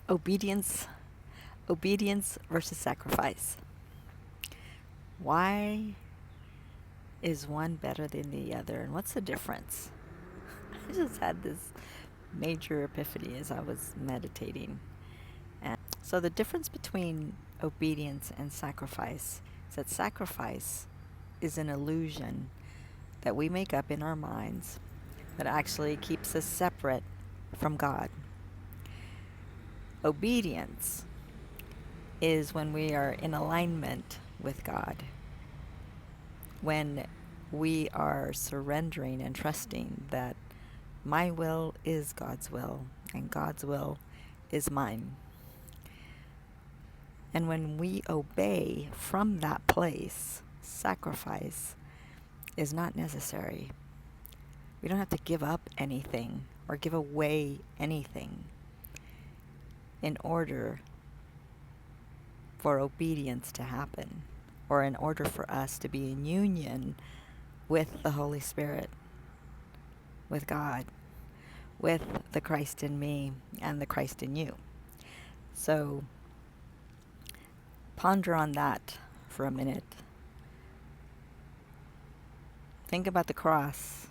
Obedience, obedience versus sacrifice. Why is one better than the other, and what's the difference? I just had this major epiphany as I was meditating. And so the difference between obedience and sacrifice is that sacrifice is an illusion that we make up in our minds that actually keeps us separate from God. Obedience is when we are in alignment with God, when we are surrendering and trusting that my will is God's will and God's will is mine. And when we obey from that place, sacrifice is not necessary. We don't have to give up anything or give away anything in order for obedience to happen, or in order for us to be in union with the Holy Spirit, with God, with the Christ in me and the Christ in you. So ponder on that for a minute. Think about the cross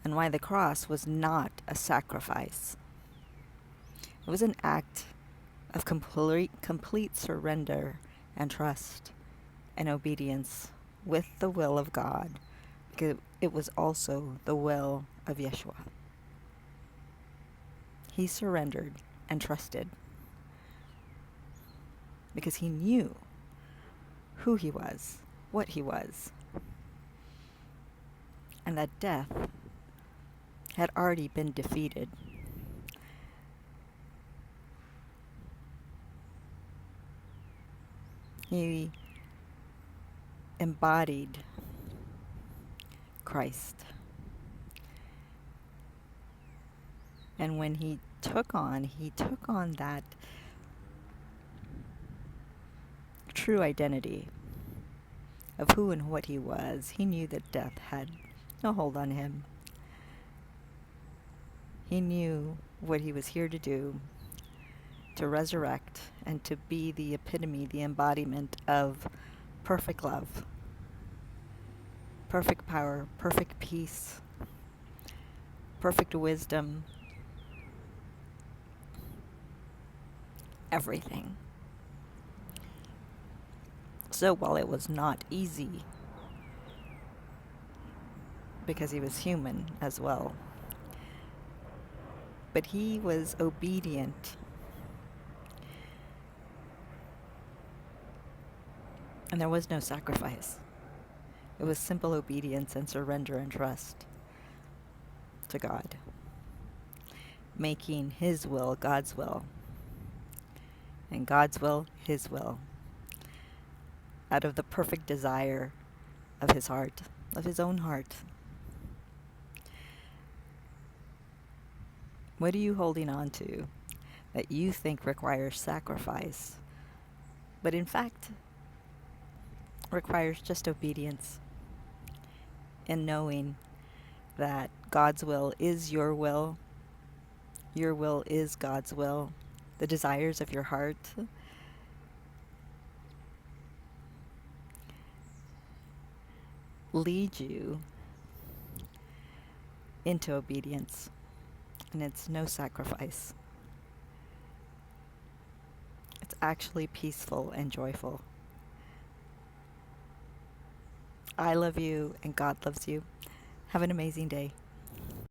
and why the cross was not a sacrifice. It was an act of complete surrender and trust and obedience with the will of God, because it was also the will of Yeshua. He surrendered and trusted because he knew who he was, what he was, and that death had already been defeated. He embodied Christ. And when he took on that true identity of who and what he was. He knew that death had no hold on him. He knew what he was here to do, to resurrect and to be the epitome, the embodiment of perfect love, perfect power, perfect peace, perfect wisdom, everything. So while it was not easy, because he was human as well, but he was obedient. And there was no sacrifice. It was simple obedience and surrender and trust to God, making his will God's will, and God's will his will, out of the perfect desire of his heart, of his own heart. What are you holding on to that you think requires sacrifice, but in fact requires just obedience and knowing that God's will is your will is God's will, the desires of your heart lead you into obedience, and it's no sacrifice. It's actually peaceful and joyful. I love you and God loves you. Have an amazing day.